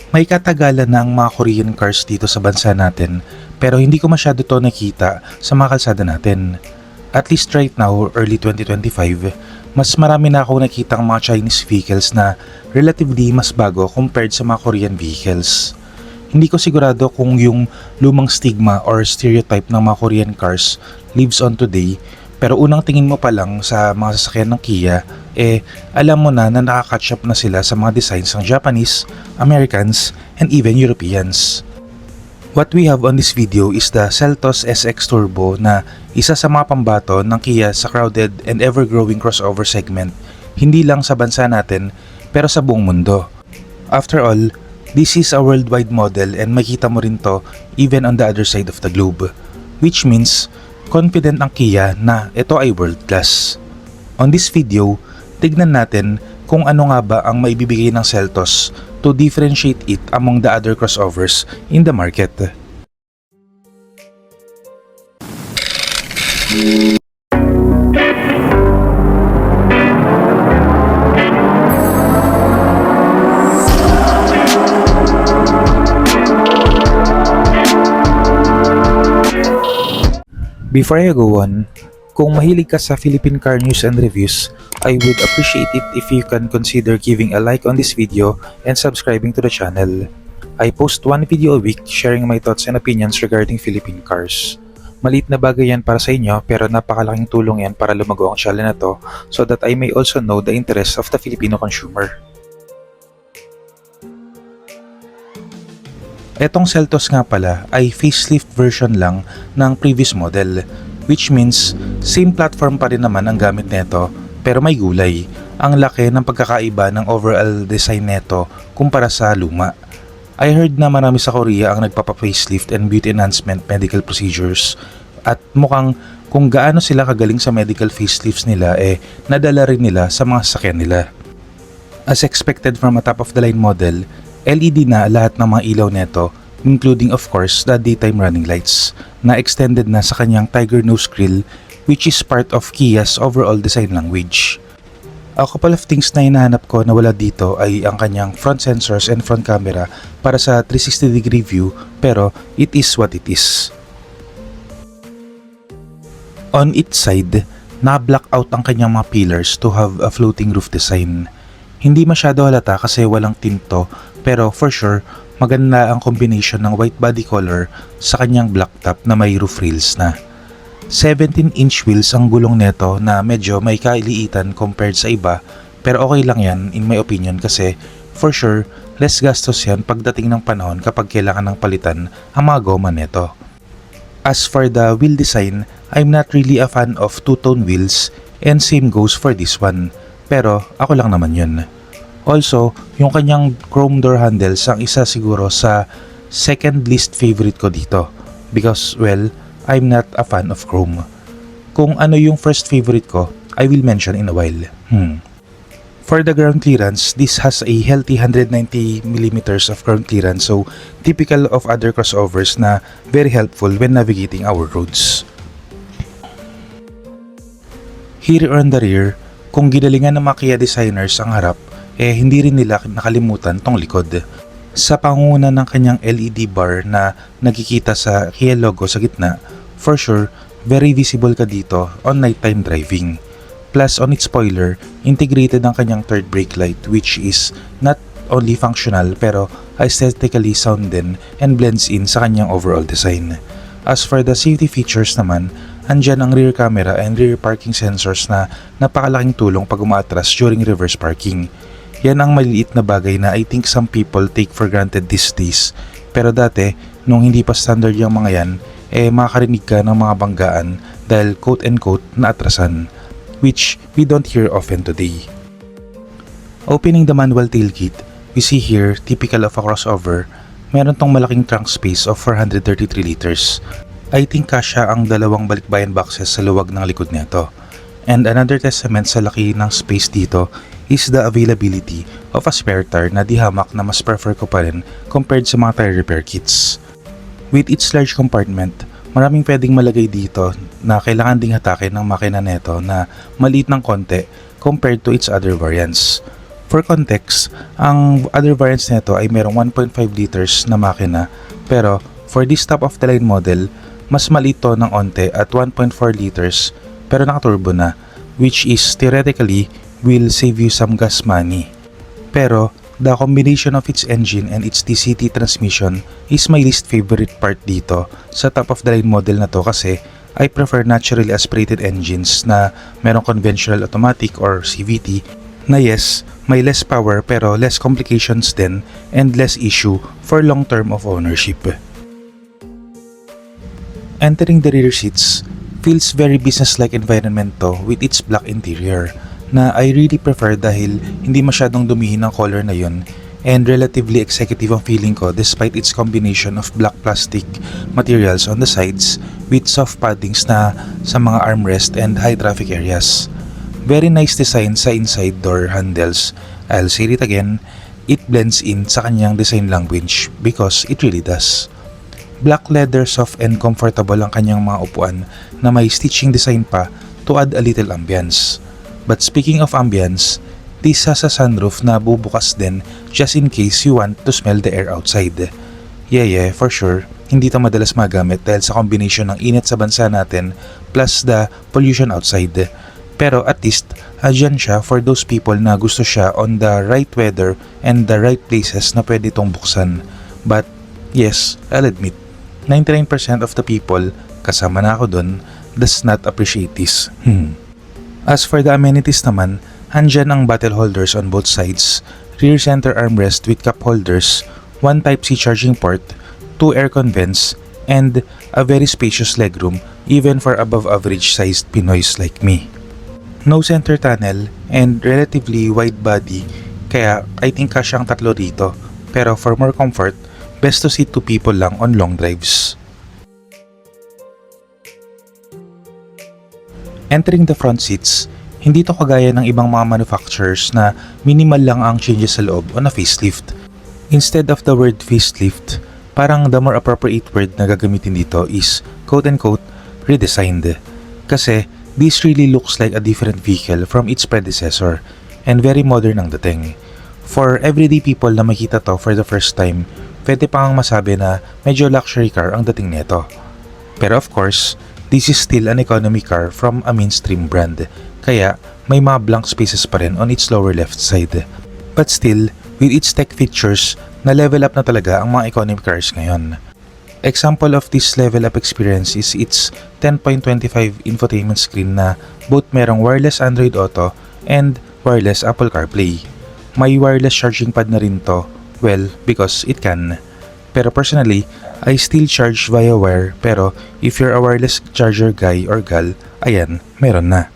May katagalan na ang mga Korean cars dito sa bansa natin pero hindi ko masyado to nakita sa mga kalsada natin. At least right now, early 2025, mas marami na ako nakitang mga Chinese vehicles na relatively mas bago compared sa mga Korean vehicles. Hindi ko sigurado kung yung lumang stigma or stereotype ng mga Korean cars lives on today, pero unang tingin mo pa lang sa mga sasakyan ng Kia, alam mo na nakaka-catch up na sila sa mga designs ng Japanese, Americans, and even Europeans. What we have on this video is the Seltos SX Turbo na isa sa mga pambato ng Kia sa crowded and ever-growing crossover segment, hindi lang sa bansa natin pero sa buong mundo. After all, this is a worldwide model and makita mo rin to even on the other side of the globe, which means confident ang Kia na ito ay world class. On this video, tignan natin kung ano nga ba ang maibibigay ng Seltos to differentiate it among the other crossovers in the market. Before I go on, kung mahilig ka sa Philippine car news and reviews, I would appreciate it if you can consider giving a like on this video and subscribing to the channel. I post one video a week sharing my thoughts and opinions regarding Philippine cars. Maliit na bagay yan para sa inyo pero napakalaking tulong yan para lumago ang channel na to so that I may also know the interests of the Filipino consumer. Etong Seltos nga pala ay facelift version lang ng previous model, which means same platform pa rin naman ang gamit nito pero may gulay. Ang laki ng pagkakaiba ng overall design nito kumpara sa luma. I heard na marami sa Korea ang nagpapa-facelift and beauty enhancement medical procedures at mukhang kung gaano sila kagaling sa medical facelifts nila nadala rin nila sa mga sasakyan nila. As expected from a top-of-the-line model, LED na lahat ng mga ilaw neto, including of course the daytime running lights na extended na sa kanyang Tiger Nose Grille, which is part of Kia's overall design language. A couple of things na hinahanap ko na wala dito ay ang kanyang front sensors and front camera para sa 360-degree view, pero it is what it is. On its side, na-black out ang kanyang mga pillars to have a floating roof design. Hindi masyado halata kasi walang tint to, pero for sure, maganda ang combination ng white body color sa kanyang black top na may roof rails na. 17-inch wheels ang gulong neto na medyo may kailiitan compared sa iba, pero okay lang yan in my opinion kasi for sure, less gastos yan pagdating ng panahon kapag kailangan ng palitan ang mga goma neto. As for the wheel design, I'm not really a fan of two-tone wheels and same goes for this one. Pero ako lang naman yun. Also, yung kanyang chrome door handles ang isa siguro sa second least favorite ko dito. Because, well, I'm not a fan of chrome. Kung ano yung first favorite ko, I will mention in a while. For the ground clearance, this has a healthy 190mm of ground clearance, so typical of other crossovers na very helpful when navigating our roads. Here on the rear, kung ginalingan ng mga Kia designers ang harap, hindi rin nila nakalimutan tong likod. Sa pangunguna ng kanyang LED bar na nagkikita sa Kia logo sa gitna, for sure, very visible ka dito on nighttime driving. Plus on its spoiler, integrated ang kanyang third brake light which is not only functional pero aesthetically sound din and blends in sa kanyang overall design. As for the safety features naman, andyan ang rear camera and rear parking sensors na napakalaking tulong pag umaatras during reverse parking. Yan ang maliliit na bagay na I think some people take for granted these days. Pero dati, nung hindi pa standard yung mga yan, makakarinig ka ng mga banggaan dahil quote-unquote na atrasan, which we don't hear often today. Opening the manual tailgate, we see here, typical of a crossover, meron tong malaking trunk space of 433 liters. I think kasya ang dalawang balikbayan boxes sa luwag ng likod nito. And another testament sa laki ng space dito is the availability of a spare tire na di hamak na mas prefer ko pa rin compared sa mga tire repair kits. With its large compartment, maraming pwedeng malagay dito na kailangan ding hatakin ng makina neto na maliit ng konti compared to its other variants. For context, ang other variants nito ay merong 1.5 liters na makina, pero for this top of the line model, mas maliit to ng onte at 1.4 liters pero naka-turbo na, which is theoretically will save you some gas money. Pero the combination of its engine and its DCT transmission is my least favorite part dito sa top of the line model na to, kasi I prefer naturally aspirated engines na merong conventional automatic or CVT na yes, may less power pero less complications din and less issue for long term of ownership. Entering the rear seats feels very business-like environment to with its black interior na I really prefer dahil hindi masyadong dumihin ang color na yun and relatively executive ang feeling ko despite its combination of black plastic materials on the sides with soft paddings na sa mga armrest and high traffic areas. Very nice design sa inside door handles. I'll say it again, it blends in sa kanyang design language because it really does. Black leather, soft and comfortable ang kanyang mga upuan na may stitching design pa to add a little ambience. But speaking of ambience, this has a sunroof na bubukas din just in case you want to smell the air outside. Yeah, for sure, hindi ito madalas magamit dahil sa combination ng init sa bansa natin plus the pollution outside. Pero at least, andyan siya for those people na gusto siya on the right weather and the right places na pwede itong buksan. But yes, I'll admit, 99% of the people, kasama na ako dun, does not appreciate this. As for the amenities naman, andyan ang bottle holders on both sides, rear center armrest with cup holders, one Type-C charging port, 2 aircon vents, and a very spacious legroom even for above average sized Pinoys like me. No center tunnel and relatively wide body, kaya I think kasya ang tatlo dito, pero for more comfort, best to sit 2 people lang on long drives. Entering the front seats, hindi to kagaya ng ibang mga manufacturers na minimal lang ang changes sa loob on a facelift. Instead of the word facelift, parang the more appropriate word na gagamitin dito is quote-unquote redesigned. Kasi this really looks like a different vehicle from its predecessor and very modern ang dating. For everyday people na makita to for the first time, pwede pang masabi na medyo luxury car ang dating nito. Pero of course, this is still an economy car from a mainstream brand, kaya may mga blank spaces pa rin on its lower left side. But still, with its tech features, na level up na talaga ang mga economy cars ngayon. Example of this level up experience is its 10.25 infotainment screen na both merong wireless Android Auto and wireless Apple CarPlay. May wireless charging pad na rin to, well, because it can. Pero personally, I still charge via wire, pero if you're a wireless charger guy or gal, ayan, meron na.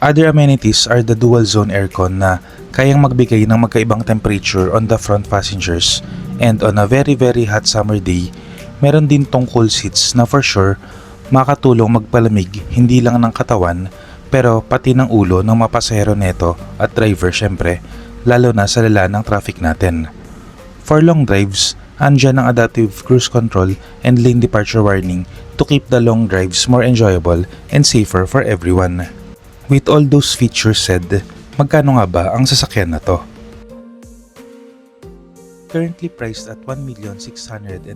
Other amenities are the dual zone aircon na kayang magbigay ng magkaibang temperature on the front passengers, and on a very hot summer day, meron din tong cool seats na for sure makatulong magpalamig hindi lang ng katawan pero pati ng ulo ng mga pasahero neto at driver syempre, lalo na sa lala ng traffic natin. For long drives, andyan ang adaptive cruise control and lane departure warning to keep the long drives more enjoyable and safer for everyone. With all those features said, magkano nga ba ang sasakyan na to? Currently priced at 1,688,000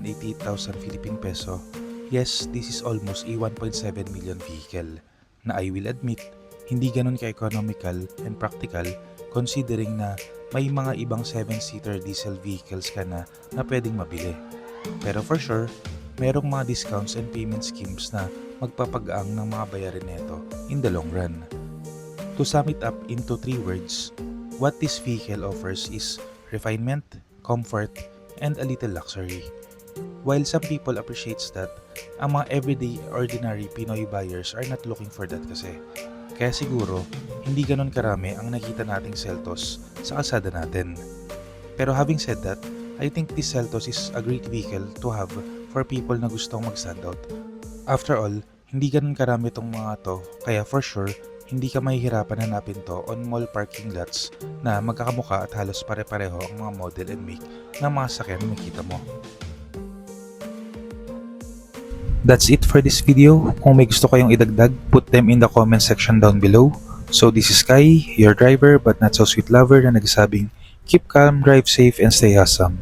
Philippine peso, yes, this is almost a 1.7 million vehicle na I will admit, hindi ganun ka-economical and practical considering na may mga ibang 7-seater diesel vehicles ka na pwedeng mabili. Pero for sure, merong mga discounts and payment schemes na magpapagaang ng mga bayarin nito in the long run. To sum it up into 3 words, what this vehicle offers is refinement, comfort, and a little luxury. While some people appreciates that, ang mga everyday ordinary Pinoy buyers are not looking for that kasi. Kaya siguro, hindi ganun karami ang nakita nating Seltos sa kalsada natin. Pero having said that, I think this Seltos is a great vehicle to have for people na gustong mag-stand out. After all, hindi ganun karami tong mga to, kaya for sure, hindi ka mahihirapan hanapin to on mall parking lots na magkakamuka at halos pare-pareho ang mga model and make ng mga sakyan na makita mo. That's it for this video. Kung may gusto kayong idagdag, put them in the comment section down below. So this is Kai, your driver but not so sweet lover na nagsasabing, keep calm, drive safe, and stay awesome.